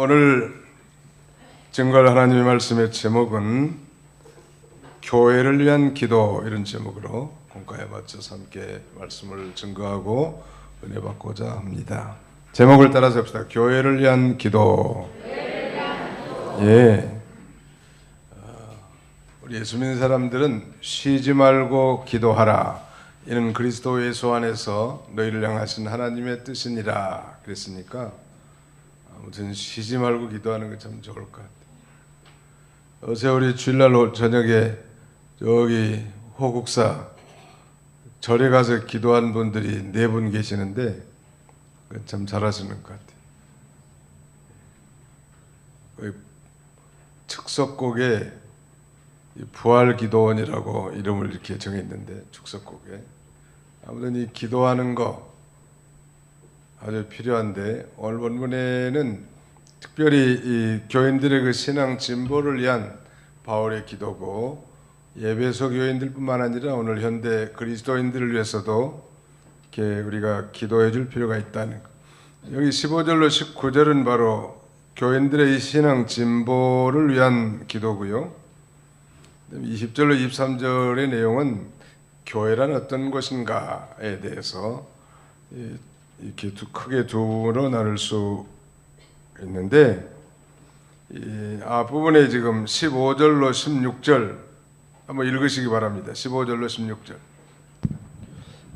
오늘 증거할 하나님의 말씀의 제목은 교회를 위한 기도, 이런 제목으로 공과에 맞춰서 함께 말씀을 증거하고 은혜 받고자 합니다. 제목을 따라서 합시다. 교회를 위한 기도. 예. 우리 예수 믿는 사람들은 쉬지 말고 기도하라. 이는 그리스도 예수 안에서 너희를 향하신 하나님의 뜻이니라 그랬으니까 아무튼 쉬지 말고 기도하는 게 참 좋을 것 같아요. 어제 우리 주일날 저녁에 여기 호국사 절에 가서 기도한 분들이 4분 계시는데 참 잘하시는 것 같아요. 축석곡에 부활기도원이라고 이름을 이렇게 정했는데, 축석곡에 아무튼 이 기도하는 거 아주 필요한데, 오늘 본문에는 특별히 이 교인들의 그 신앙 진보를 위한 바울의 기도고, 예배소 교인들뿐만 아니라 오늘 현대 그리스도인들을 위해서도 이렇게 우리가 기도해 줄 필요가 있다는 거. 여기 15절로 19절은 바로 교인들의 신앙 진보를 위한 기도고요. 20절로 23절의 내용은 교회란 어떤 것인가에 대해서 이렇게 크게 두로 나눌 수 있는데, 앞부분에 지금 15절로 16절 한번 읽으시기 바랍니다. 15절로 16절.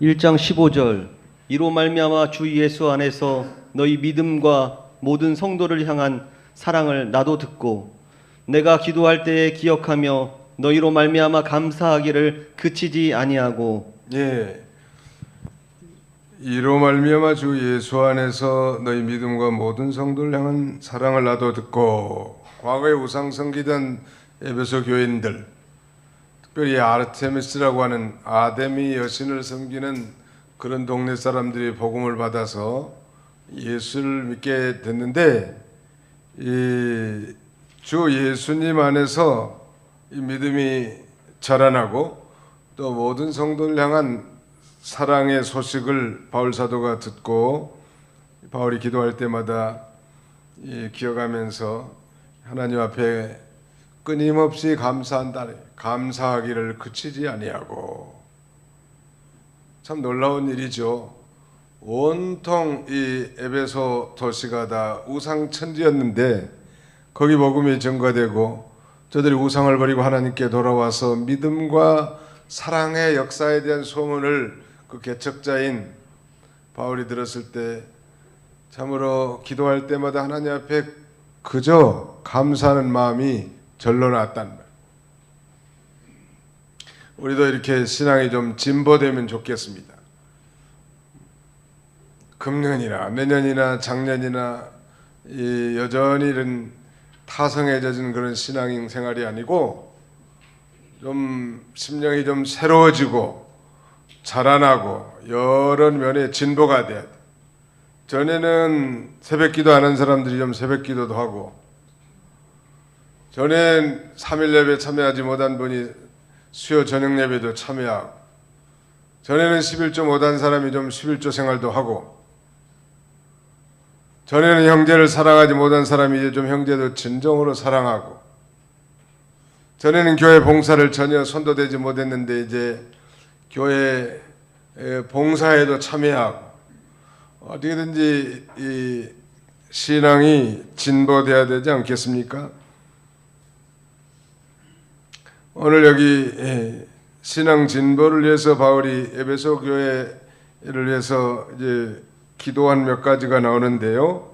1장 15절. 이로 말미암아 주 예수 안에서 너희 믿음과 모든 성도를 향한 사랑을 나도 듣고 내가 기도할 때에 기억하며 너희로 말미암아 감사하기를 그치지 아니하고. 예. 이로 말미암아 주 예수 안에서 너희 믿음과 모든 성도를 향한 사랑을 나도 듣고. 과거에 우상 섬기던 에베소 교인들, 특별히 아르테미스라고 하는 아데미 여신을 섬기는 그런 동네 사람들이 복음을 받아서 예수를 믿게 됐는데, 이 주 예수님 안에서 이 믿음이 자라나고 또 모든 성도를 향한 사랑의 소식을 바울 사도가 듣고, 바울이 기도할 때마다 기억하면서 하나님 앞에 끊임없이 감사한다, 감사하기를 그치지 아니하고. 참 놀라운 일이죠. 온통 이 에베소 도시가 다 우상천지였는데 거기 복음이 전가되고 저들이 우상을 버리고 하나님께 돌아와서 믿음과 사랑의 역사에 대한 소문을 그 개척자인 바울이 들었을 때 참으로 기도할 때마다 하나님 앞에 그저 감사하는 마음이 절로 났단 말이에요. 우리도 이렇게 신앙이 좀 진보되면 좋겠습니다. 금년이나 내년이나 작년이나 여전히 이런 타성에 젖은 그런 신앙인 생활이 아니고 좀 심령이 좀 새로워지고 자라나고 여러 면에 진보가 돼야 돼. 전에는 새벽기도 안 한 사람들이 좀 새벽기도도 하고, 전엔 3일 예배 참여하지 못한 분이 수요 저녁 예배도 참여하고, 전에는 11조 못한 사람이 좀 11조 생활도 하고, 전에는 형제를 사랑하지 못한 사람이 이제 좀 형제도 진정으로 사랑하고, 전에는 교회 봉사를 전혀 손도대지 못했는데 이제 교회 봉사에도 참여하고, 어떻게든지 이 신앙이 진보돼야 되지 않겠습니까? 오늘 여기 신앙 진보를 위해서 바울이 에베소 교회를 위해서 이제 기도한 몇 가지가 나오는데요.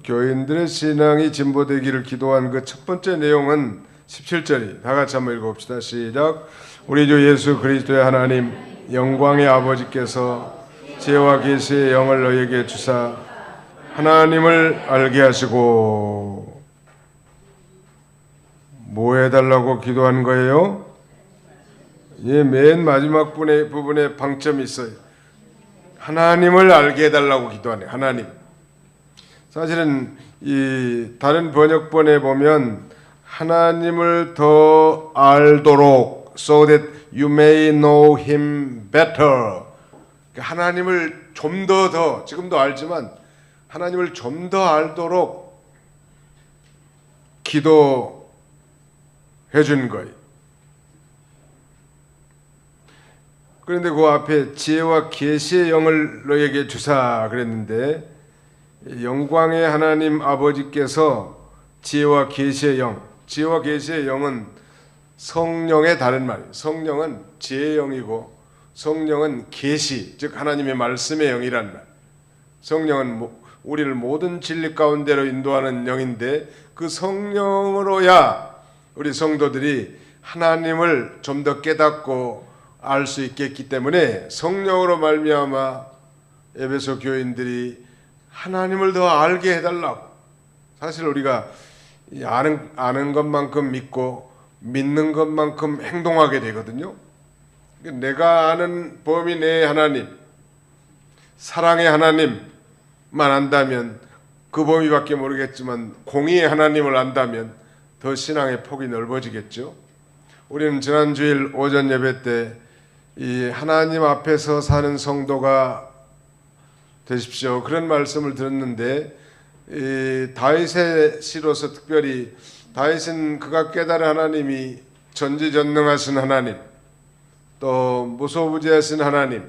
교인들의 신앙이 진보되기를 기도한 그 첫 번째 내용은 17절이, 다 같이 한번 읽어봅시다. 시작. 우리 주 예수 그리스도의 하나님 영광의 아버지께서 지혜와 계시의 영을 너희에게 주사 하나님을 알게 하시고. 뭐 해달라고 기도한 거예요? 맨 마지막 부분에 방점이 있어요. 하나님을 알게 해달라고 기도하네. 하나님. 사실은 이 다른 번역본에 보면 하나님을 더 알도록, so that you may know him better. 하나님을 좀 더 지금도 알지만 하나님을 좀 더 알도록 기도해 준 거예요. 그런데 그 앞에 지혜와 계시의 영을 너에게 주사 그랬는데, 영광의 하나님 아버지께서 지혜와 계시의 영, 지혜와 계시의 영은 성령의 다른 말이에요. 성령은 지혜의 영이고 성령은 계시, 즉 하나님의 말씀의 영이란 말. 성령은 우리를 모든 진리 가운데로 인도하는 영인데, 그 성령으로야 우리 성도들이 하나님을 좀 더 깨닫고 알 수 있겠기 때문에, 성령으로 말미암아 에베소 교인들이 하나님을 더 알게 해달라고. 사실 우리가 아는 것만큼 믿고 믿는 것만큼 행동하게 되거든요. 내가 아는 범위 내의 하나님, 사랑의 하나님만 안다면 그 범위밖에 모르겠지만, 공의의 하나님을 안다면 더 신앙의 폭이 넓어지겠죠. 우리는 지난 주일 오전 예배 때 이 하나님 앞에서 사는 성도가 되십시오, 그런 말씀을 들었는데, 이 다윗의 시로서 특별히 다윗은 그가 깨달은 하나님이 전지전능하신 하나님, 또 무소부지하신 하나님,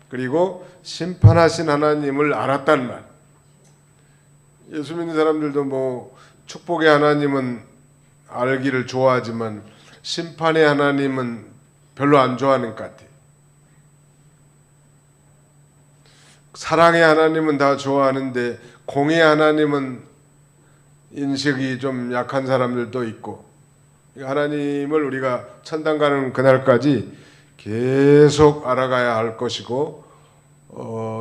그리고 심판하신 하나님을 알았단 말. 예수 믿는 사람들도 뭐 축복의 하나님은 알기를 좋아하지만 심판의 하나님은 별로 안 좋아하는 것 같아요. 사랑의 하나님은 다 좋아하는데 공의의 하나님은 인식이 좀 약한 사람들도 있고, 하나님을 우리가 천당 가는 그날까지 계속 알아가야 할 것이고,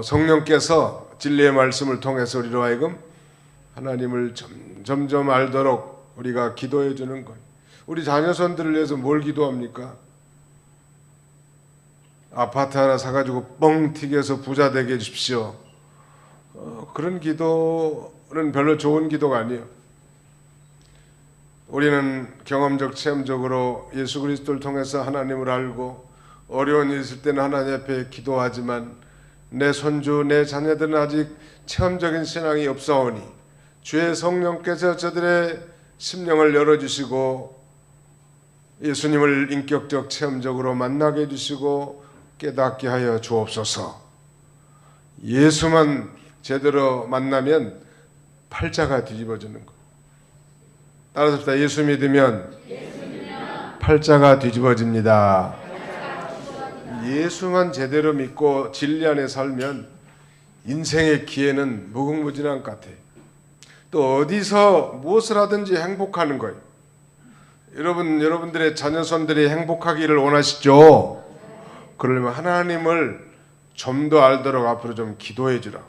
성령께서 진리의 말씀을 통해서 우리로 하여금 하나님을 점점 알도록 우리가 기도해 주는 거예요. 우리 자녀손들을 위해서 뭘 기도합니까? 아파트 하나 사가지고 뻥 튀겨서 부자 되게 해주십시오. 그런 기도는 별로 좋은 기도가 아니에요. 우리는 경험적 체험적으로 예수 그리스도를 통해서 하나님을 알고 어려운 일 있을 때는 하나님 앞에 기도하지만, 내 손주 내 자녀들은 아직 체험적인 신앙이 없사오니 주의 성령께서 저들의 심령을 열어주시고 예수님을 인격적 체험적으로 만나게 해주시고 깨닫게 하여 주옵소서. 예수만 제대로 만나면 팔자가 뒤집어지는 거예요. 따라서 합시다. 예수 믿으면 팔자가 뒤집어집니다. 예수만 제대로 믿고 진리 안에 살면 인생의 기회는 무궁무진한 것 같아요. 또 어디서 무엇을 하든지 행복하는 거예요. 여러분들의 자녀손들이 행복하기를 원하시죠? 그러려면 하나님을 좀 더 알도록 앞으로 좀 기도해 주라.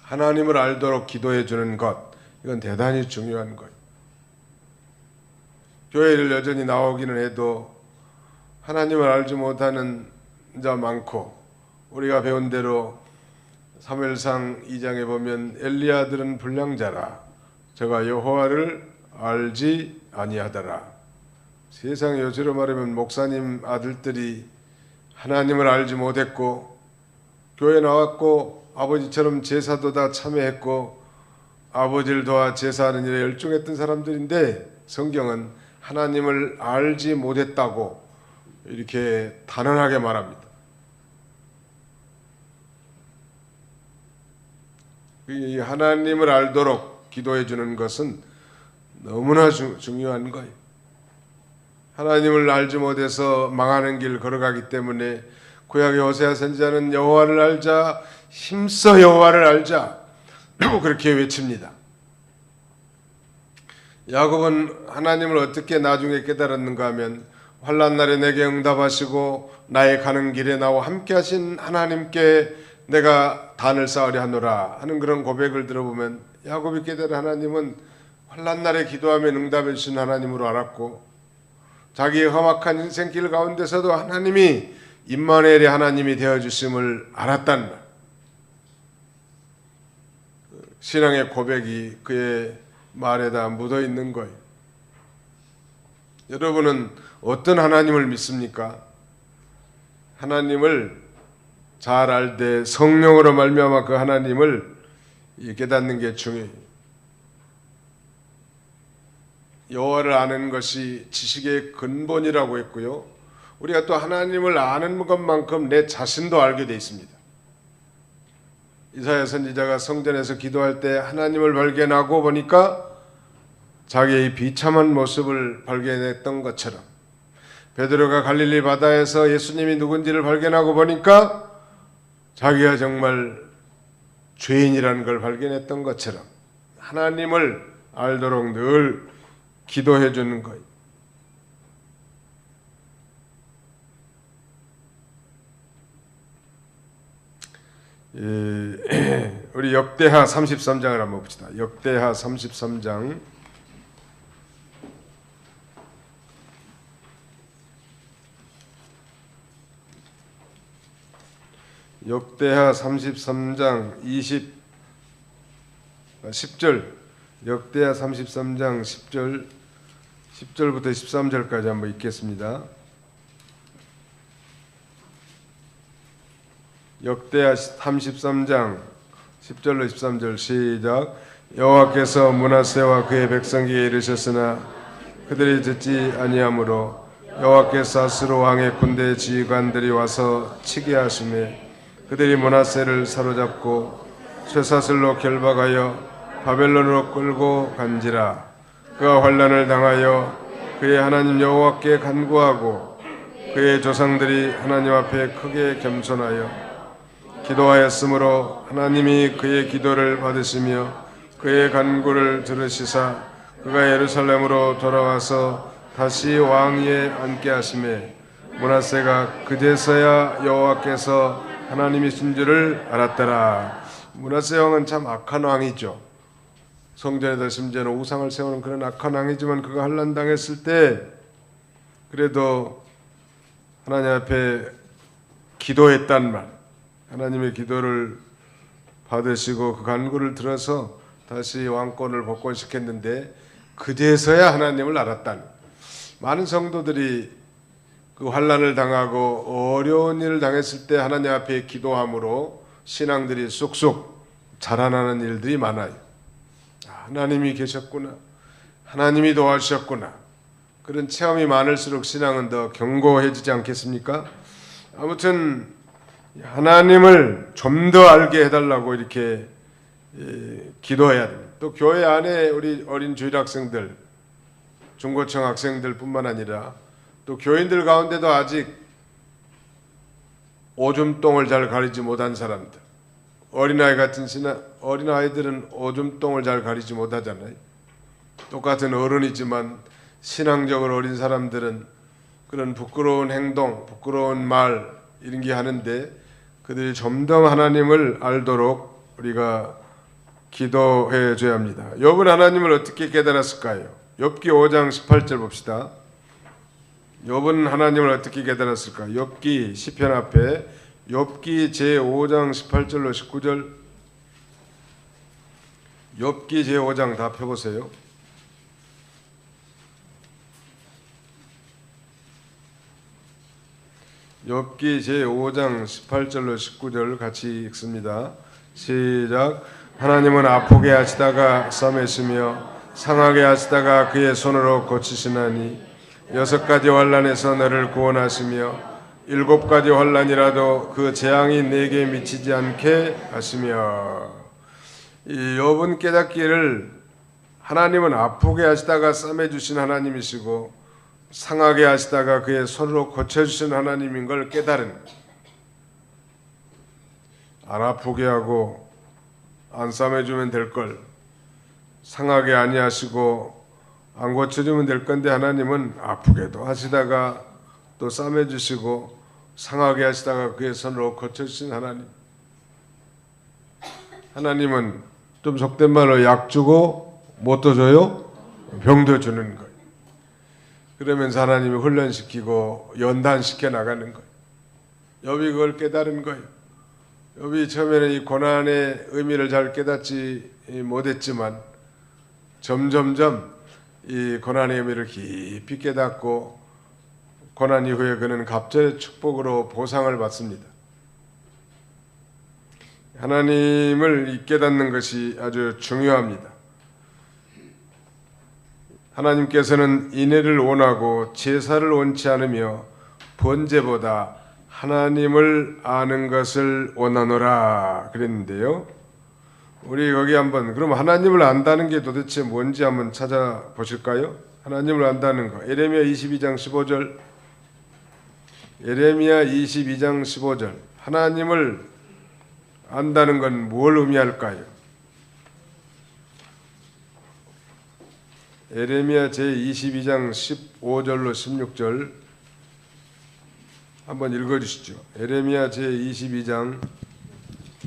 하나님을 알도록 기도해 주는 것, 이건 대단히 중요한 거예요. 교회를 여전히 나오기는 해도 하나님을 알지 못하는 자 많고, 우리가 배운 대로 사무엘상 2장에 보면 엘리야들은 불량자라 저가 여호와를 알지 아니하더라. 세상 요지로 말하면 목사님 아들들이 하나님을 알지 못했고, 교회 나왔고 아버지처럼 제사도 다 참여했고 아버지를 도와 제사하는 일에 열중했던 사람들인데, 성경은 하나님을 알지 못했다고 이렇게 단언하게 말합니다. 이 하나님을 알도록 기도해 주는 것은 너무나 중요한 거예요. 하나님을 알지 못해서 망하는 길 걸어가기 때문에 구약의 호세아 선지자는 여호와를 알자, 힘써 여호와를 알자 그렇게 외칩니다. 야곱은 하나님을 어떻게 나중에 깨달았는가 하면, 환난 날에 내게 응답하시고 나의 가는 길에 나와 함께 하신 하나님께 내가 단을 쌓으려 하노라 하는 그런 고백을 들어보면, 야곱이 깨달은 하나님은 환난 날에 기도하면 응답해 주신 하나님으로 알았고, 자기의 험악한 인생길 가운데서도 하나님이 임마누엘의 하나님이 되어주심을 알았단 말. 신앙의 고백이 그의 말에다 묻어 있는 거예요. 여러분은 어떤 하나님을 믿습니까? 하나님을 잘 알되 성령으로 말미암아 그 하나님을 깨닫는 게 중요해요. 여호와를 아는 것이 지식의 근본이라고 했고요. 우리가 또 하나님을 아는 것만큼 내 자신도 알게 돼 있습니다. 이사야 선지자가 성전에서 기도할 때 하나님을 발견하고 보니까 자기의 비참한 모습을 발견했던 것처럼, 베드로가 갈릴리 바다에서 예수님이 누군지를 발견하고 보니까 자기가 정말 죄인이라는 걸 발견했던 것처럼 하나님을 알도록 늘 기도해 주는 것. 우리 역대하 33장을 한번 봅시다. 역대하 33장. 역대하 33장 10절. 역대하 33장 10절부터 13절까지 한번 읽겠습니다. 역대하 33장 10절로 13절 시작. 여호와께서 므낫세와 그의 백성에게 이르셨으나 그들이 듣지 아니하므로 여호와께서 아수르 왕의 군대 지휘관들이 와서 치게 하시매 그들이 므낫세를 사로잡고 쇠사슬로 결박하여 바벨론으로 끌고 간지라. 그가 환난을 당하여 그의 하나님 여호와께 간구하고 그의 조상들이 하나님 앞에 크게 겸손하여 기도하였으므로 하나님이 그의 기도를 받으시며 그의 간구를 들으시사 그가 예루살렘으로 돌아와서 다시 왕위에 앉게 하시매 므낫세가 그제서야 여호와께서 하나님이신 줄을 알았더라. 므낫세 왕은 참 악한 왕이죠. 성전에다 심지어는 우상을 세우는 그런 악한 왕이지만 그가 환난 당했을 때 그래도 하나님 앞에 기도했단 말, 하나님의 기도를 받으시고 그 간구를 들어서 다시 왕권을 복권시켰는데 그제서야 하나님을 알았다는. 많은 성도들이 그 환난을 당하고 어려운 일을 당했을 때 하나님 앞에 기도함으로 신앙들이 쑥쑥 자라나는 일들이 많아요. 하나님이 계셨구나, 하나님이 도와주셨구나, 그런 체험이 많을수록 신앙은 더 견고해지지 않겠습니까? 아무튼 하나님을 좀 더 알게 해달라고 이렇게 기도해야 됩니다. 또 교회 안에 우리 어린 주일 학생들, 중고청 학생들 뿐만 아니라 또 교인들 가운데도 아직 오줌똥을 잘 가리지 못한 사람들, 어린아이 같은 어린아이들은 오줌똥을 잘 가리지 못하잖아요. 똑같은 어른이지만 신앙적으로 어린 사람들은 그런 부끄러운 행동, 부끄러운 말 이런 게 하는데 그들이 좀 더 하나님을 알도록 우리가 기도해 줘야 합니다. 욥은 하나님을 어떻게 깨달았을까요? 욥기 5장 18절 봅시다. 욥은 하나님을 어떻게 깨달았을까? 욥기 시편 앞에 욥기 제5장 18절로 19절, 욥기 제5장 다 펴보세요. 욥기 제5장 18절로 19절 같이 읽습니다. 시작. 하나님은 아프게 하시다가 싸매시며 상하게 하시다가 그의 손으로 고치시나니 6가지 환난에서 너를 구원하시며 7가지 환난이라도 그 재앙이 내게 미치지 않게 하시며. 이 욥은 깨닫기를 하나님은 아프게 하시다가 싸매주신 하나님이시고 상하게 하시다가 그의 손으로 고쳐주신 하나님인 걸 깨달은, 안 아프게 하고 안 싸매주면 될 걸 상하게 아니하시고 안 고쳐주면 될 건데 하나님은 아프게도 하시다가 또 싸매주시고 상하게 하시다가 그의 손으로 고쳐주신 하나님. 하나님은 좀 속된 말로 약 주고 뭣도 줘요? 병도 주는 거예요. 그러면서 하나님이 훈련시키고 연단시켜 나가는 거예요. 욥이 그걸 깨달은 거예요. 욥이 처음에는 이 고난의 의미를 잘 깨닫지 못했지만 점점점 이 고난의 의미를 깊이 깨닫고 고난 이후에 그는 갑절의 축복으로 보상을 받습니다. 하나님을 깨닫는 것이 아주 중요합니다. 하나님께서는 인애를 원하고 제사를 원치 않으며 번제보다 하나님을 아는 것을 원하노라 그랬는데요. 우리 거기 한번 그럼 하나님을 안다는 게 도대체 뭔지 한번 찾아보실까요? 하나님을 안다는 거. 예레미야 22장 15절. 예레미야 22장 15절. 하나님을 안다는 건 뭘 의미할까요? 예레미야 제22장 15절로 16절 한번 읽어주시죠. 예레미야 제22장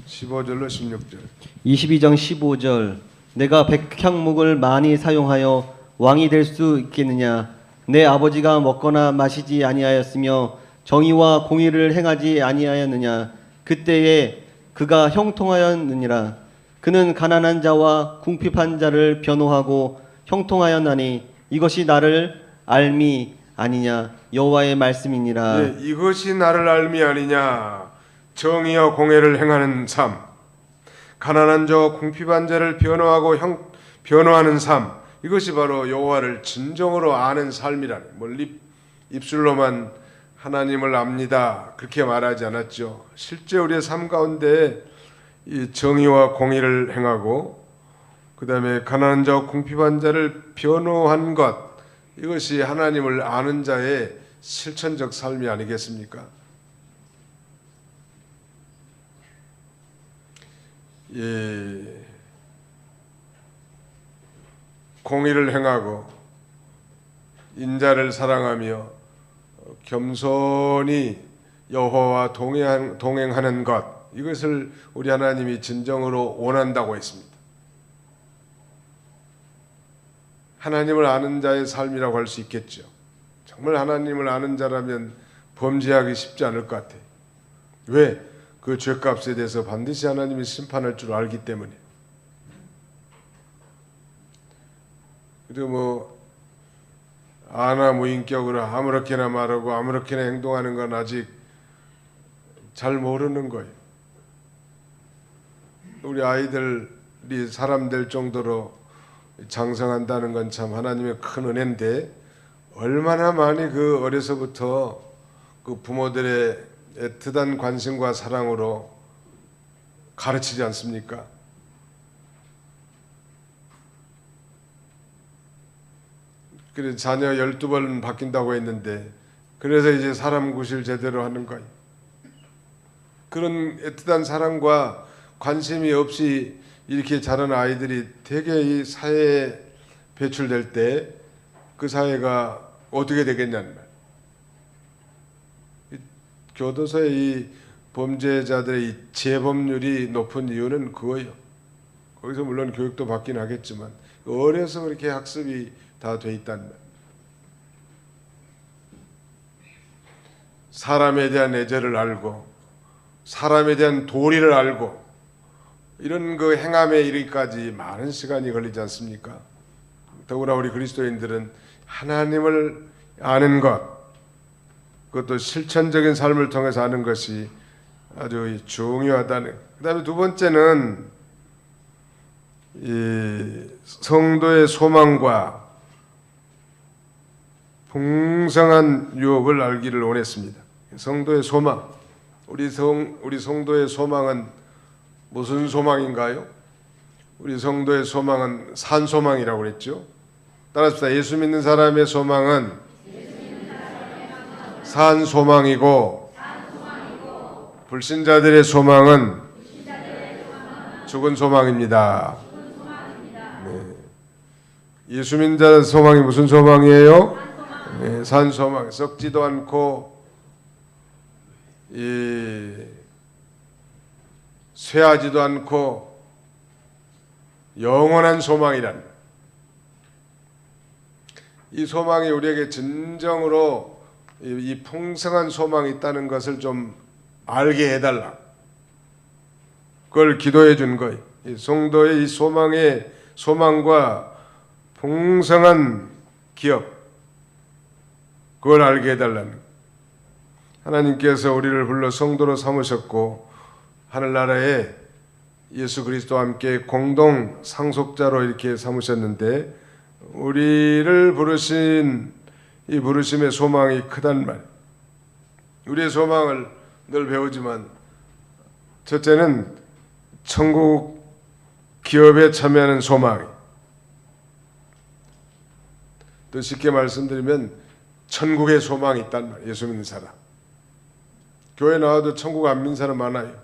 15절로 16절. 22장 15절 내가 백향목을 많이 사용하여 왕이 될 수 있겠느냐? 내 아버지가 먹거나 마시지 아니하였으며 정의와 공의를 행하지 아니하였느냐? 그때에 그가 형통하였느니라. 그는 가난한 자와 궁핍한 자를 변호하고 형통하였나니 이것이 나를 알미 아니냐? 여호와의 말씀이니라. 네, 이것이 나를 알미 아니냐? 정의와 공의를 행하는 삶, 가난한 자와 궁핍한 자를 변호하고 변호하는 삶, 이것이 바로 여호와를 진정으로 아는 삶이라니. 입술로만 하나님을 압니다 그렇게 말하지 않았죠. 실제 우리의 삶 가운데 이 정의와 공의를 행하고 그 다음에 가난한 자와 궁핍한 자를 변호한 것, 이것이 하나님을 아는 자의 실천적 삶이 아니겠습니까? 예, 공의를 행하고 인자를 사랑하며 겸손히 여호와와 동행하는 것, 이것을 우리 하나님이 진정으로 원한다고 했습니다. 하나님을 아는 자의 삶이라고 할 수 있겠죠. 정말 하나님을 아는 자라면 범죄하기 쉽지 않을 것 같아요. 왜? 그 죄값에 대해서 반드시 하나님이 심판할 줄 알기 때문에. 그리고 아나무인격으로 아무렇게나 말하고 아무렇게나 행동하는 건 아직 잘 모르는 거예요. 우리 아이들이 사람 될 정도로 장성한다는 건 참 하나님의 큰 은혜인데, 얼마나 많이 그 어려서부터 그 부모들의 애틋한 관심과 사랑으로 가르치지 않습니까? 그래서 자녀 12번 바뀐다고 했는데, 그래서 이제 사람 구실 제대로 하는 거예요. 그런 애틋한 사랑과 관심이 없이 이렇게 자라는 아이들이 대개 이 사회에 배출될 때 그 사회가 어떻게 되겠냐는 말. 교도소의 이 범죄자들의 이 재범률이 높은 이유는 그거예요. 거기서 물론 교육도 받긴 하겠지만 어려서 그렇게 학습이 다 돼 있다는 말. 사람에 대한 애절을 알고 사람에 대한 도리를 알고 이런 그 행함에 이르기까지 많은 시간이 걸리지 않습니까? 더구나 우리 그리스도인들은 하나님을 아는 것, 그것도 실천적인 삶을 통해서 아는 것이 아주 중요하다는. 그 다음에 두 번째는 이 성도의 소망과 풍성한 유업을 알기를 원했습니다. 성도의 소망, 우리 성도의 소망은 무슨 소망인가요? 우리 성도의 소망은 산소망이라고 그랬죠. 따라합시다. 예수 믿는 사람의 소망은 산소망이고 불신자들의 소망은 죽은 소망입니다. 네. 예수 믿는 자의 소망이 무슨 소망이에요? 네, 산소망. 썩지도 않고 쇠하지도 않고 영원한 소망이란, 이 소망이 우리에게 진정으로 이 풍성한 소망이 있다는 것을 좀 알게 해달라. 그걸 기도해 준 거예요. 이 성도의 이 소망과 풍성한 기업, 그걸 알게 해달라는. 하나님께서 우리를 불러 성도로 삼으셨고 하늘나라에 예수 그리스도와 함께 공동 상속자로 이렇게 삼으셨는데, 우리를 부르신 이 부르심의 소망이 크단 말. 우리의 소망을 늘 배우지만 첫째는 천국 기업에 참여하는 소망. 또 쉽게 말씀드리면 천국의 소망이 있단 말이에요. 예수 믿는 사람. 교회 나와도 천국 안 믿는 사람 많아요.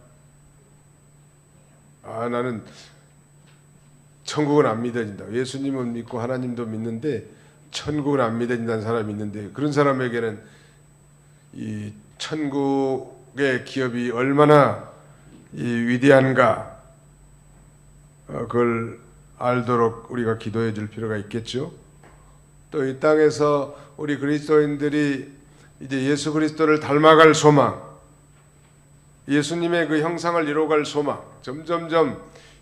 나는 천국은 안 믿어진다. 예수님은 믿고 하나님도 믿는데 천국은 안 믿어진다는 사람이 있는데, 그런 사람에게는 이 천국의 기업이 얼마나 이 위대한가 그걸 알도록 우리가 기도해 줄 필요가 있겠죠. 또 이 땅에서 우리 그리스도인들이 이제 예수 그리스도를 닮아갈 소망, 예수님의 그 형상을 이루어갈 소망, 점점점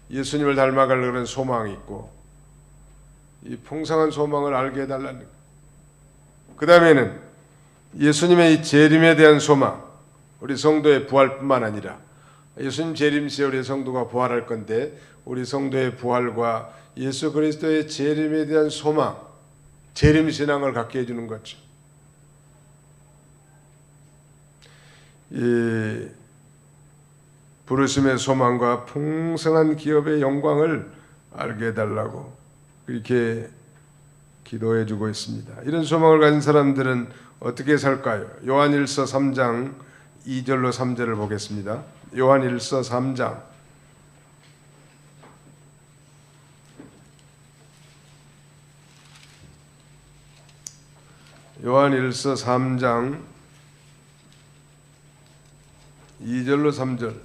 예수님을 닮아갈 그런 소망이 있고, 이 풍성한 소망을 알게 해달라는 것. 그 다음에는 예수님의 이 재림에 대한 소망, 우리 성도의 부활뿐만 아니라 예수님 재림 시에 우리 성도가 부활할 건데, 우리 성도의 부활과 예수 그리스도의 재림에 대한 소망, 재림 신앙을 갖게 해주는 거죠. 이 부르심의 소망과 풍성한 기업의 영광을 알게 해달라고 이렇게 기도해 주고 있습니다. 이런 소망을 가진 사람들은 어떻게 살까요? 요한일서 3장 2절로 3절을 보겠습니다. 요한일서 3장 요한일서 3장 2절로 3절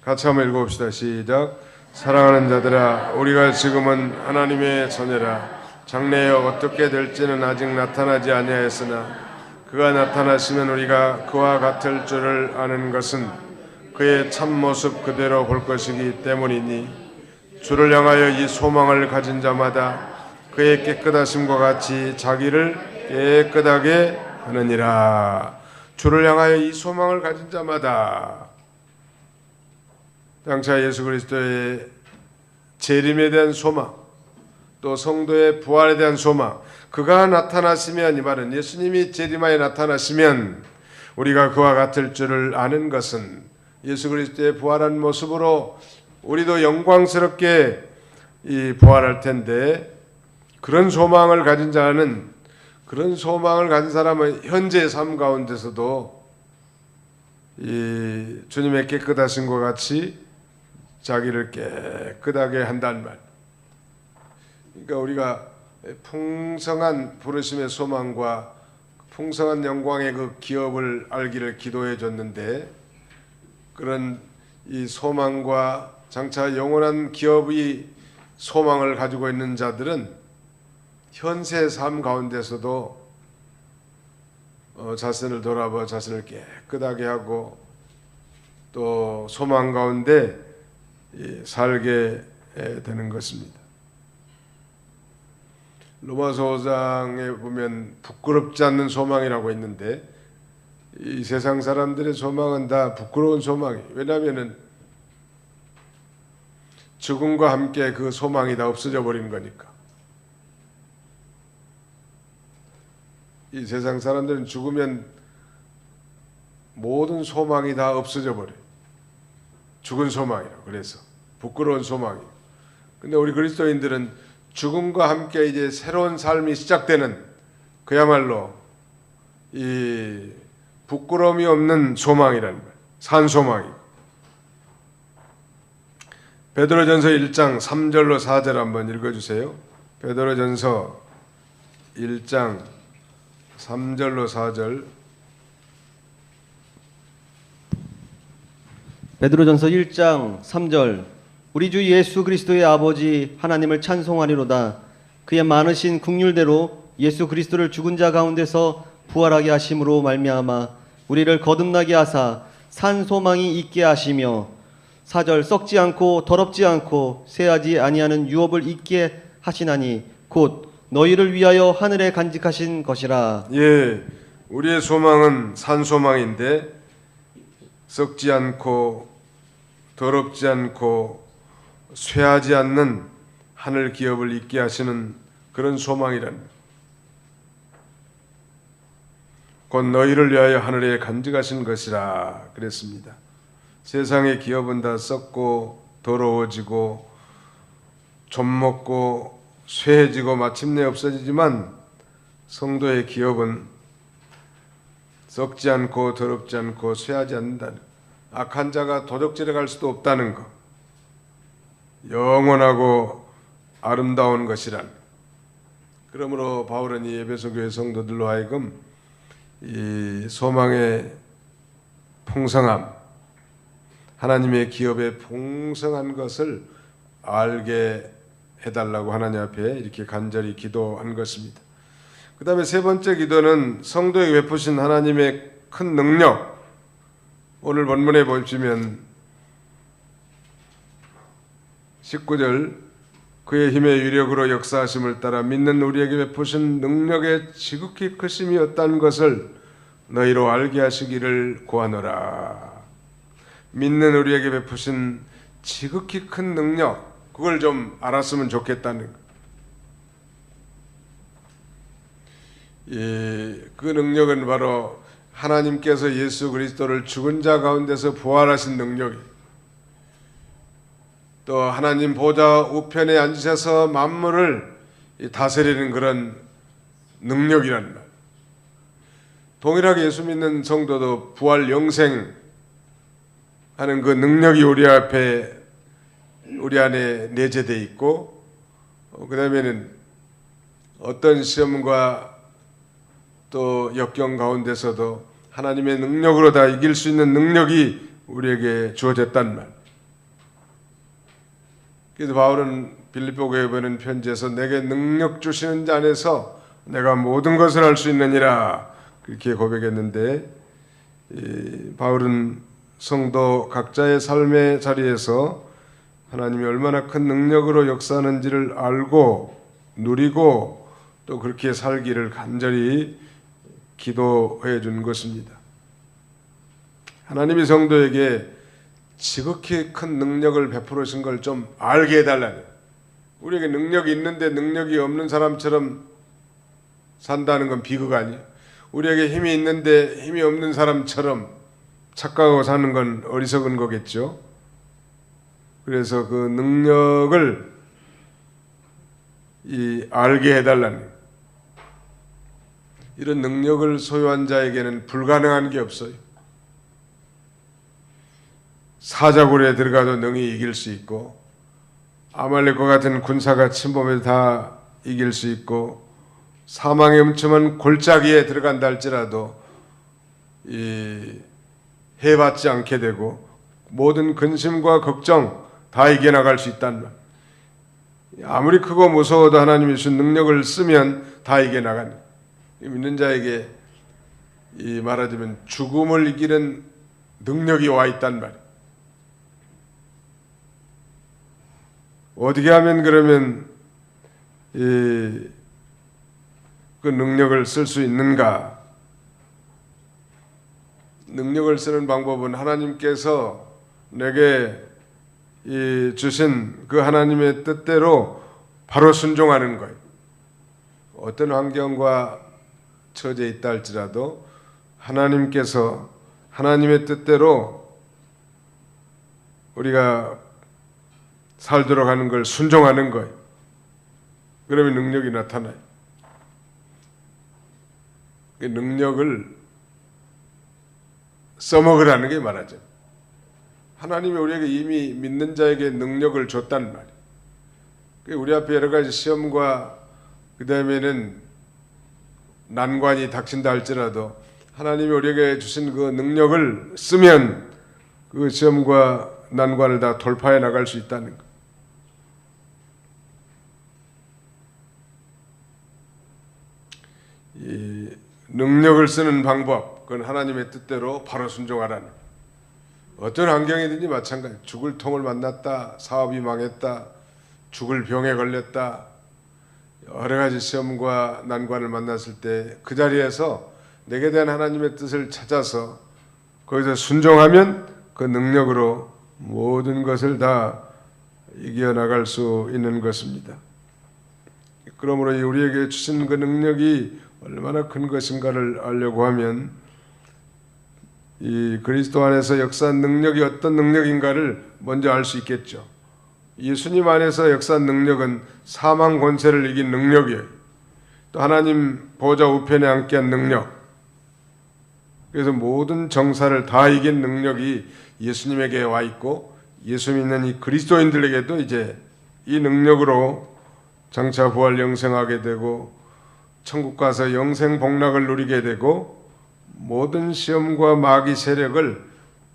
같이 한번 읽어봅시다. 시작. 사랑하는 자들아, 우리가 지금은 하나님의 자녀라. 장래에 어떻게 될지는 아직 나타나지 아니하였으나 그가 나타나시면 우리가 그와 같을 줄을 아는 것은 그의 참모습 그대로 볼 것이기 때문이니, 주를 향하여 이 소망을 가진 자마다 그의 깨끗하심과 같이 자기를 깨끗하게 하느니라. 주를 향하여 이 소망을 가진 자마다, 장차 예수 그리스도의 재림에 대한 소망, 또 성도의 부활에 대한 소망, 그가 나타나시면, 이 말은 예수님이 재림하여 나타나시면 우리가 그와 같을 줄을 아는 것은, 예수 그리스도의 부활한 모습으로 우리도 영광스럽게 이 부활할 텐데, 그런 소망을 가진 자는, 그런 소망을 가진 사람은 현재의 삶 가운데서도 이 주님의 깨끗하심과 같이 자기를 깨끗하게 한다는 말. 그러니까 우리가 풍성한 부르심의 소망과 풍성한 영광의 그 기업을 알기를 기도해 줬는데, 그런 이 소망과 장차 영원한 기업의 소망을 가지고 있는 자들은 현세 삶 가운데서도 자신을 돌아봐 자신을 깨끗하게 하고 또 소망 가운데 살게 되는 것입니다. 로마서 5장에 보면 부끄럽지 않는 소망이라고 있는데, 이 세상 사람들의 소망은 다 부끄러운 소망이에요. 왜냐하면 죽음과 함께 그 소망이 다 없어져 버리는 거니까. 이 세상 사람들은 죽으면 모든 소망이 다 없어져 버려요. 죽은 소망이라고. 그래서 부끄러운 소망이에요. 근데 우리 그리스도인들은 죽음과 함께 이제 새로운 삶이 시작되는, 그야말로 이 부끄러움이 없는 소망이라는 거예요. 산 소망이에요. 베드로전서 1장 3절로 4절 한번 읽어주세요. 베드로전서 1장 3절로 4절. 베드로전서 1장 3절. 우리 주 예수 그리스도의 아버지 하나님을 찬송하리로다. 그의 많으신 긍휼대로 예수 그리스도를 죽은 자 가운데서 부활하게 하심으로 말미암아 우리를 거듭나게 하사 산 소망이 있게 하시며, 4절. 썩지 않고 더럽지 않고 쇠하지 아니하는 유업을 있게 하시나니 곧 너희를 위하여 하늘에 간직하신 것이라. 예, 우리의 소망은 산 소망인데, 썩지 않고 더럽지 않고 쇠하지 않는 하늘 기업을 잇게 하시는 그런 소망이란 곧 너희를 위하여 하늘에 간직하신 것이라 그랬습니다. 세상의 기업은 다 썩고 더러워지고 좀먹고 쇠해지고 마침내 없어지지만 성도의 기업은 썩지 않고 더럽지 않고 쇠하지 않는다는, 악한 자가 도적질해 갈 수도 없다는 것, 영원하고 아름다운 것이란. 그러므로 바울은 이 에베소 교회 성도들로 하여금 이 소망의 풍성함, 하나님의 기업의 풍성한 것을 알게 해달라고 하나님 앞에 이렇게 간절히 기도한 것입니다. 그 다음에 세 번째 기도는 성도에게 베푸신 하나님의 큰 능력. 오늘 본문에 보시면 19절, 그의 힘의 위력으로 역사하심을 따라 믿는 우리에게 베푸신 능력의 지극히 크심이었다는 것을 너희로 알게 하시기를 구하노라. 믿는 우리에게 베푸신 지극히 큰 능력, 그걸 좀 알았으면 좋겠다는 것. 그 능력은 바로 하나님께서 예수 그리스도를 죽은 자 가운데서 부활하신 능력이, 또 하나님 보좌 우편에 앉으셔서 만물을 다스리는 그런 능력이란 말. 동일하게 예수 믿는 성도도 부활 영생 하는 그 능력이 우리 앞에, 우리 안에 내재되어 있고, 그 다음에는 어떤 시험과 또 역경 가운데서도 하나님의 능력으로 다 이길 수 있는 능력이 우리에게 주어졌단 말. 그래서 바울은 빌립보 교회에 보낸 편지에서 내게 능력 주시는 자 안에서 내가 모든 것을 할 수 있느니라 그렇게 고백했는데, 바울은 성도 각자의 삶의 자리에서 하나님이 얼마나 큰 능력으로 역사하는지를 알고 누리고 또 그렇게 살기를 간절히 기도해 준 것입니다. 하나님이 성도에게 지극히 큰 능력을 베풀으신 걸 좀 알게 해달라는, 우리에게 능력이 있는데 능력이 없는 사람처럼 산다는 건 비극 아니에요. 우리에게 힘이 있는데 힘이 없는 사람처럼 착각하고 사는 건 어리석은 거겠죠. 그래서 그 능력을 알게 해달라는, 이런 능력을 소유한 자에게는 불가능한 게 없어요. 사자굴에 들어가도 능히 이길 수 있고, 아말렉과 같은 군사가 침범해도 다 이길 수 있고, 사망의 음침한 골짜기에 들어간다 할지라도 해받지 않게 되고, 모든 근심과 걱정 다 이겨나갈 수 있단 말. 아무리 크고 무서워도 하나님이 주신 능력을 쓰면 다 이겨나가니, 믿는 자에게 말하자면 죽음을 이기는 능력이 와 있단 말이에요. 어떻게 하면 그러면 그 능력을 쓸 수 있는가? 능력을 쓰는 방법은 하나님께서 내게 주신 그 하나님의 뜻대로 바로 순종하는 거예요. 어떤 환경과 처지에 있다 할지라도 하나님께서 하나님의 뜻대로 우리가 살도록 하는 걸 순종하는 거예요. 그러면 능력이 나타나요. 그 능력을 써먹으라는 게 말하죠. 하나님이 우리에게 이미 믿는 자에게 능력을 줬단 말이에요. 우리 앞에 여러 가지 시험과 그 다음에는 난관이 닥친다 할지라도 하나님이 우리에게 주신 그 능력을 쓰면 그 시험과 난관을 다 돌파해 나갈 수 있다는 것. 이 능력을 쓰는 방법, 그건 하나님의 뜻대로 바로 순종하라는. 어떤 환경이든지 마찬가지. 죽을 통을 만났다, 사업이 망했다, 죽을 병에 걸렸다, 여러 가지 시험과 난관을 만났을 때 그 자리에서 내게 대한 하나님의 뜻을 찾아서 거기서 순종하면 그 능력으로 모든 것을 다 이겨나갈 수 있는 것입니다. 그러므로 우리에게 주신 그 능력이 얼마나 큰 것인가를 알려고 하면 이 그리스도 안에서 역사한 능력이 어떤 능력인가를 먼저 알 수 있겠죠. 예수님 안에서 역사한 능력은 사망 권세를 이긴 능력이에요. 또 하나님 보좌 우편에 앉게 한 능력, 그래서 모든 정사를 다 이긴 능력이 예수님에게 와 있고 예수 믿는 이 그리스도인들에게도 이제 이 능력으로 장차 부활 영생하게 되고 천국 가서 영생 복락을 누리게 되고 모든 시험과 마귀 세력을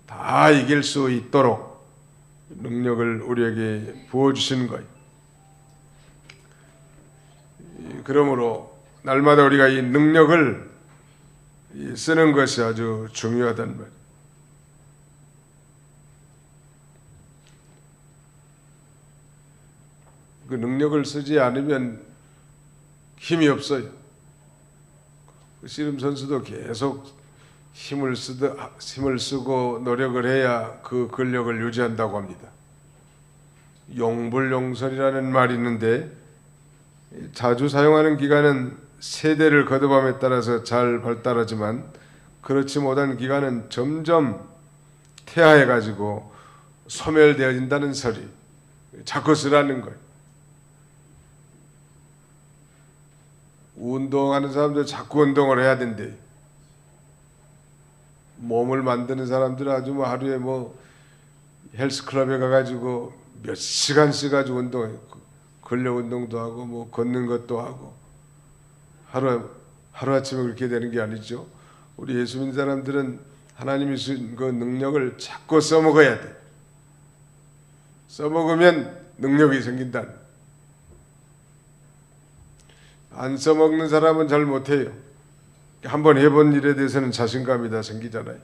다 이길 수 있도록 능력을 우리에게 부어주시는 거예요. 그러므로 날마다 우리가 이 능력을 쓰는 것이 아주 중요하단 말이에요. 그 능력을 쓰지 않으면 힘이 없어요. 씨름 선수도 계속 힘을 쓰고 노력을 해야 그 근력을 유지한다고 합니다. 용불용설이라는 말이 있는데 자주 사용하는 기간은 세대를 거듭함에 따라서 잘 발달하지만 그렇지 못한 기간은 점점 퇴화해가지고 소멸되어진다는 소리. 자꾸 쓰라는 거예요. 운동하는 사람들 자꾸 운동을 해야 된대. 몸을 만드는 사람들은 아주 하루에 헬스클럽에 가가지고 몇 시간씩 가지고 운동해. 근력 운동도 하고 걷는 것도 하고 하루아침에 그렇게 되는 게 아니죠. 우리 예수 믿는 사람들은 하나님이 주신 그 능력을 자꾸 써먹어야 돼. 써먹으면 능력이 생긴다. 안 써먹는 사람은 잘 못해요. 한번 해본 일에 대해서는 자신감이 다 생기잖아요.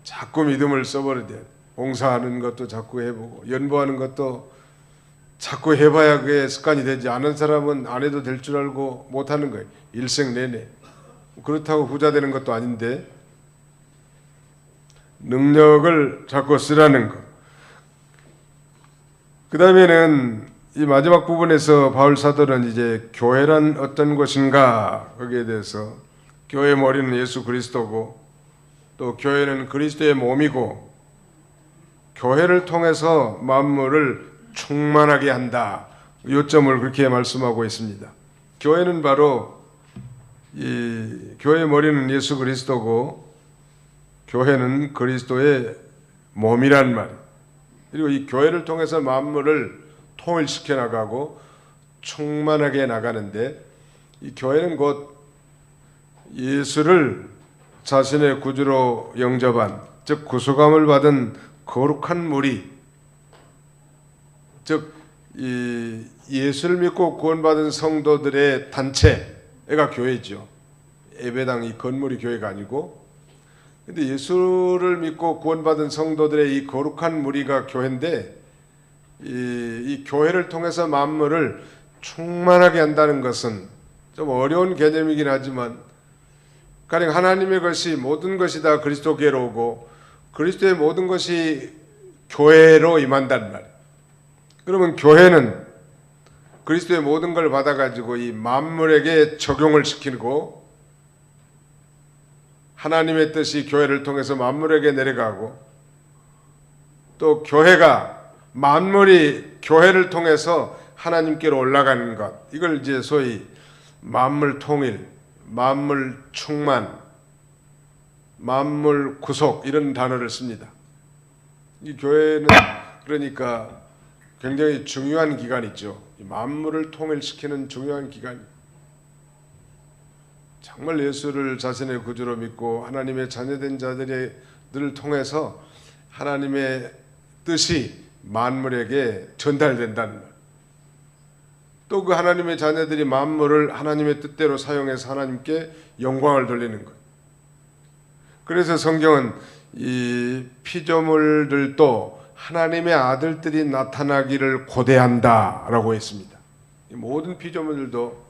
자꾸 믿음을 써버려야 돼. 봉사하는 것도 자꾸 해보고 연보하는 것도 자꾸 해봐야 그게 습관이 되지. 아는 사람은 안 해도 될 줄 알고 못하는 거예요. 일생 내내. 그렇다고 부자 되는 것도 아닌데 능력을 자꾸 쓰라는 것. 그 다음에는 이 마지막 부분에서 바울 사도는 이제 교회란 어떤 것인가 거기에 대해서 교회의 머리는 예수 그리스도고 또 교회는 그리스도의 몸이고 교회를 통해서 만물을 충만하게 한다. 요점을 그렇게 말씀하고 있습니다. 교회는 바로 이 교회의 머리는 예수 그리스도고 교회는 그리스도의 몸이란 말. 그리고 이 교회를 통해서 만물을 통일시켜 나가고 충만하게 나가는데 이 교회는 곧 예수를 자신의 구주로 영접한 즉 구속함을 받은 거룩한 무리 즉 이 예수를 믿고 구원받은 성도들의 단체가 교회죠. 예배당 이 건물이 교회가 아니고 근데 예수를 믿고 구원받은 성도들의 이 거룩한 무리가 교회인데 이 교회를 통해서 만물을 충만하게 한다는 것은 좀 어려운 개념이긴 하지만 가령 하나님의 것이 모든 것이 다 그리스도께로 오고 그리스도의 모든 것이 교회로 임한단 말이에요. 그러면 교회는 그리스도의 모든 걸 받아가지고 이 만물에게 적용을 시키고 하나님의 뜻이 교회를 통해서 만물에게 내려가고 또 교회가 만물이 교회를 통해서 하나님께로 올라가는 것 이걸 이제 소위 만물 통일, 만물 충만, 만물 구속 이런 단어를 씁니다. 이 교회는 그러니까 굉장히 중요한 기관이죠. 만물을 통일시키는 중요한 기관. 정말 예수를 자신의 구주로 믿고 하나님의 자녀된 자들을 통해서 하나님의 뜻이 만물에게 전달된다는 말. 또 그 하나님의 자녀들이 만물을 하나님의 뜻대로 사용해서 하나님께 영광을 돌리는 것. 그래서 성경은 이 피조물들도 하나님의 아들들이 나타나기를 고대한다라고 했습니다. 이 모든 피조물들도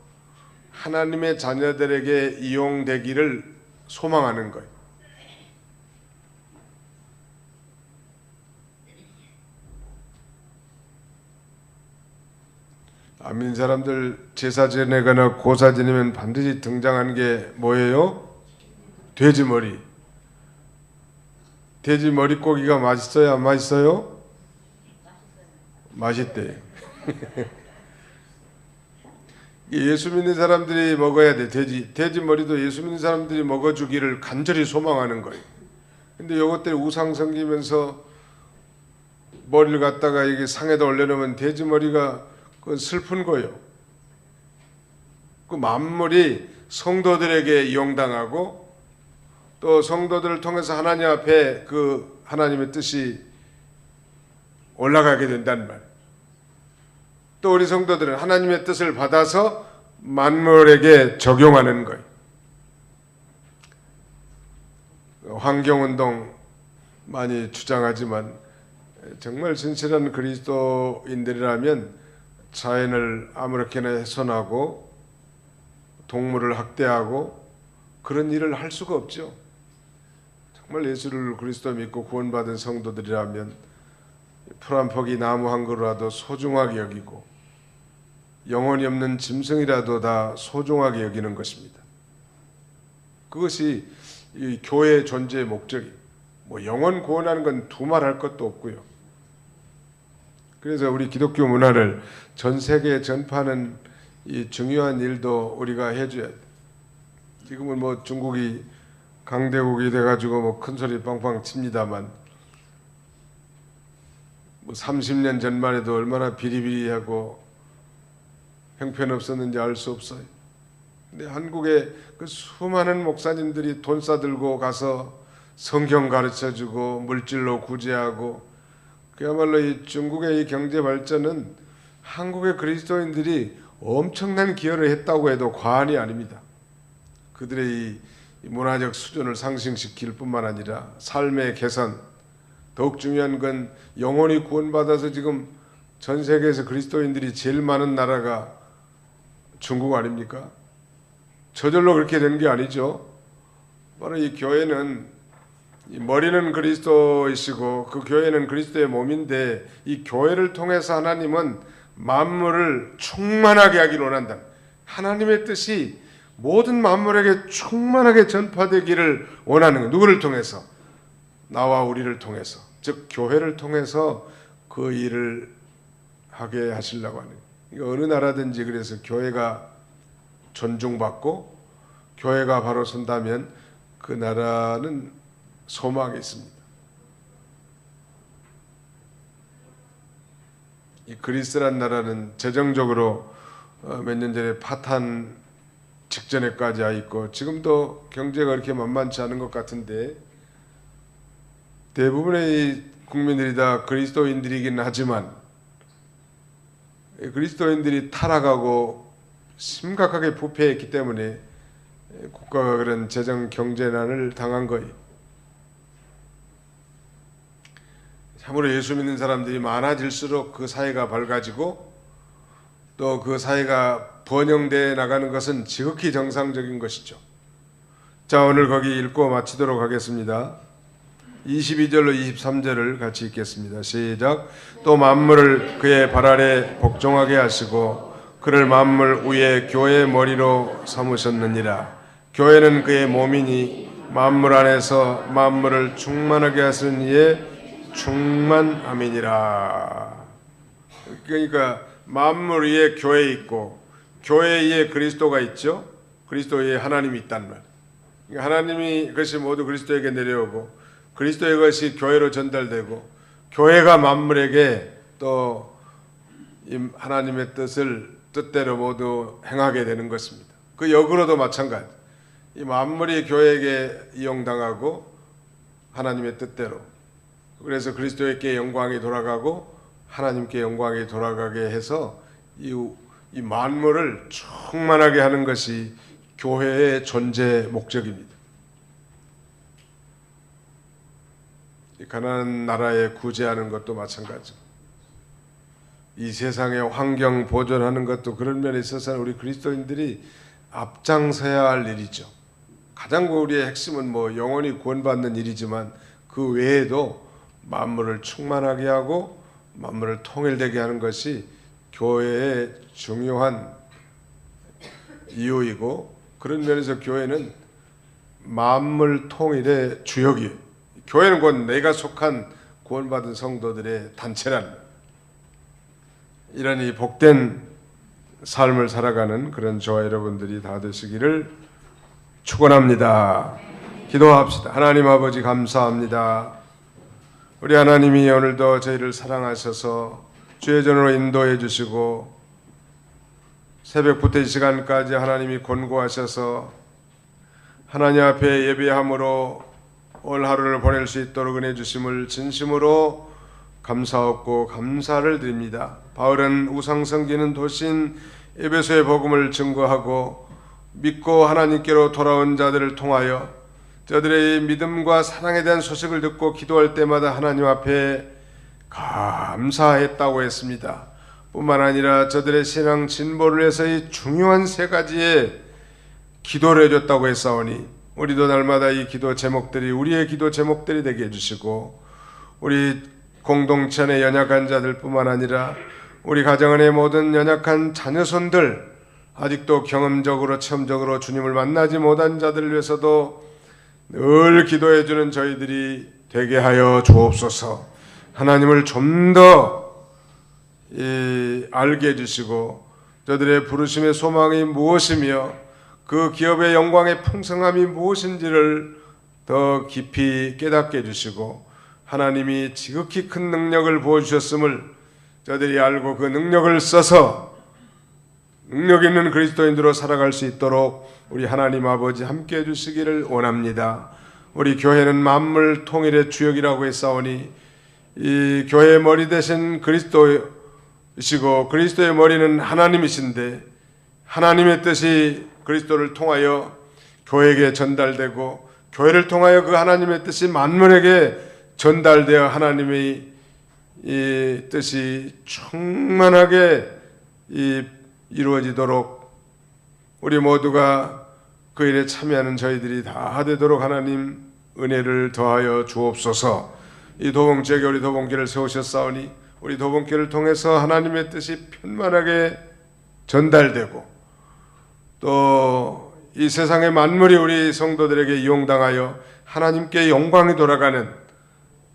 하나님의 자녀들에게 이용되기를 소망하는 거예요. 안 믿는 사람들 제사 지내거나 고사 지내면 반드시 등장하는 게 뭐예요? 돼지 머리. 돼지 머리고기가 맛있어요? 안 맛있어요? 맛있대. 예수 믿는 사람들이 먹어야 돼. 돼지 머리도 예수 믿는 사람들이 먹어주기를 간절히 소망하는 거예요. 근데 요것들이 우상 섬기면서 머리를 갖다가 이게 상에다 올려놓으면 돼지 머리가 그 슬픈 거예요. 그 만물이 성도들에게 이용당하고 또 성도들을 통해서 하나님 앞에 그 하나님의 뜻이 올라가게 된다는 말. 또 우리 성도들은 하나님의 뜻을 받아서 만물에게 적용하는 거예요. 환경운동 많이 주장하지만 정말 진실한 그리스도인들이라면 자연을 아무렇게나 훼손하고 동물을 학대하고 그런 일을 할 수가 없죠. 정말 예수를 그리스도 믿고 구원받은 성도들이라면 풀 한 포기 나무 한 그루라도 소중하게 여기고 영혼이 없는 짐승이라도 다 소중하게 여기는 것입니다. 그것이 이 교회의 존재의 목적이. 뭐 영혼 구원하는 건 두말할 것도 없고요. 그래서 우리 기독교 문화를 전 세계에 전파하는 이 중요한 일도 우리가 해줘야 돼. 지금은 뭐 중국이 강대국이 돼가지고 뭐 큰 소리 빵빵 칩니다만 뭐 30년 전만 해도 얼마나 비리비리하고 형편없었는지 알 수 없어요. 근데 한국에 그 수많은 목사님들이 돈 싸들고 가서 성경 가르쳐주고 물질로 구제하고 그야말로 이 중국의 이 경제 발전은 한국의 그리스도인들이 엄청난 기여를 했다고 해도 과언이 아닙니다. 그들의 이 문화적 수준을 상승시킬 뿐만 아니라 삶의 개선, 더욱 중요한 건 영혼이 구원받아서 지금 전 세계에서 그리스도인들이 제일 많은 나라가 중국 아닙니까? 저절로 그렇게 된 게 아니죠. 바로 이 교회는 이 머리는 그리스도이시고 그 교회는 그리스도의 몸인데 이 교회를 통해서 하나님은 만물을 충만하게 하기를 원한다. 하나님의 뜻이 모든 만물에게 충만하게 전파되기를 원하는 거예요. 누구를 통해서? 나와 우리를 통해서. 즉 교회를 통해서 그 일을 하게 하시려고 하는 거예요. 어느 나라든지 그래서 교회가 존중받고 교회가 바로 선다면 그 나라는 소망이 있습니다. 이 그리스란 나라는 재정적으로 몇 년 전에 파탄 직전에까지 와 있고 지금도 경제가 그렇게 만만치 않은 것 같은데 대부분의 국민들이 다 그리스도인들이긴 하지만 그리스도인들이 타락하고 심각하게 부패했기 때문에 국가가 그런 재정 경제난을 당한 거예요. 참으로 예수 믿는 사람들이 많아질수록 그 사회가 밝아지고 또 그 사회가 번영돼 나가는 것은 지극히 정상적인 것이죠. 자, 오늘 거기 읽고 마치도록 하겠습니다. 22절로 23절을 같이 읽겠습니다. 시작. 또 만물을 그의 발 아래 복종하게 하시고 그를 만물 위에 교회의 머리로 삼으셨느니라. 교회는 그의 몸이니 만물 안에서 만물을 충만하게 하시는 이의 충만함이니라. 그러니까 만물 위에 교회 있고 교회 위에 그리스도가 있죠. 그리스도 위에 하나님이 있단 말. 그러니까 하나님이 그것이 모두 그리스도에게 내려오고 그리스도의 것이 교회로 전달되고 교회가 만물에게 또 하나님의 뜻대로 모두 행하게 되는 것입니다. 그 역으로도 마찬가지. 이 만물이 교회에게 이용당하고 하나님의 뜻대로 그래서 그리스도에게 영광이 돌아가고 하나님께 영광이 돌아가게 해서 이 만물을 충만하게 하는 것이 교회의 존재 목적입니다. 가난한 나라에 구제하는 것도 마찬가지고 이 세상의 환경 보존하는 것도 그런 면에 있어서는 우리 그리스도인들이 앞장서야 할 일이죠. 가장 우리의 핵심은 뭐 영원히 구원받는 일이지만 그 외에도 만물을 충만하게 하고 만물을 통일되게 하는 것이 교회의 중요한 이유이고, 그런 면에서 교회는 만물 통일의 주역이에요. 교회는 곧 내가 속한 구원받은 성도들의 단체란, 이런 이 복된 삶을 살아가는 그런 저와 여러분들이 다 되시기를 축원합니다. 기도합시다. 하나님 아버지 감사합니다. 우리 하나님이 오늘도 저희를 사랑하셔서 주의 전으로 인도해 주시고 새벽부터 이 시간까지 하나님이 권고하셔서 하나님 앞에 예배함으로 올 하루를 보낼 수 있도록 은혜 주심을 진심으로 감사하고 감사를 드립니다. 바울은 우상 섬기는 도신 에베소의 복음을 증거하고 믿고 하나님께로 돌아온 자들을 통하여 저들의 믿음과 사랑에 대한 소식을 듣고 기도할 때마다 하나님 앞에 감사했다고 했습니다. 뿐만 아니라 저들의 신앙 진보를 위해서 이 중요한 세 가지의 기도를 해줬다고 했사오니 우리도 날마다 이 기도 제목들이 우리의 기도 제목들이 되게 해주시고 우리 공동체 내 연약한 자들 뿐만 아니라 우리 가정 안의 모든 연약한 자녀손들, 아직도 경험적으로 체험적으로 주님을 만나지 못한 자들을 위해서도 늘 기도해주는 저희들이 되게 하여 주옵소서. 하나님을 좀 더 알게 해주시고 저들의 부르심의 소망이 무엇이며 그 기업의 영광의 풍성함이 무엇인지를 더 깊이 깨닫게 해주시고 하나님이 지극히 큰 능력을 부어주셨음을 저들이 알고 그 능력을 써서 능력 있는 그리스도인으로 살아갈 수 있도록 우리 하나님 아버지 함께 해주시기를 원합니다. 우리 교회는 만물 통일의 주역이라고 했사오니 이 교회의 머리 대신 그리스도이시고 그리스도의 머리는 하나님이신데 하나님의 뜻이 그리스도를 통하여 교회에게 전달되고 교회를 통하여 그 하나님의 뜻이 만물에게 전달되어 하나님의 이 뜻이 충만하게 이루어지도록 우리 모두가 그 일에 참여하는 저희들이 다 되도록 하나님 은혜를 더하여 주옵소서. 이 도봉지역에 우리 도봉교를 세우셨사오니 우리 도봉교를 통해서 하나님의 뜻이 편만하게 전달되고 또 이 세상의 만물이 우리 성도들에게 이용당하여 하나님께 영광이 돌아가는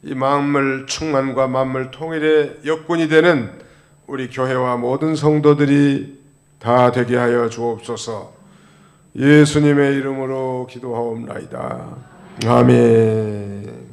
이 만물 충만과 만물 통일의 역군이 되는 우리 교회와 모든 성도들이 다 되게 하여 주옵소서. 예수님의 이름으로 기도하옵나이다. 아멘.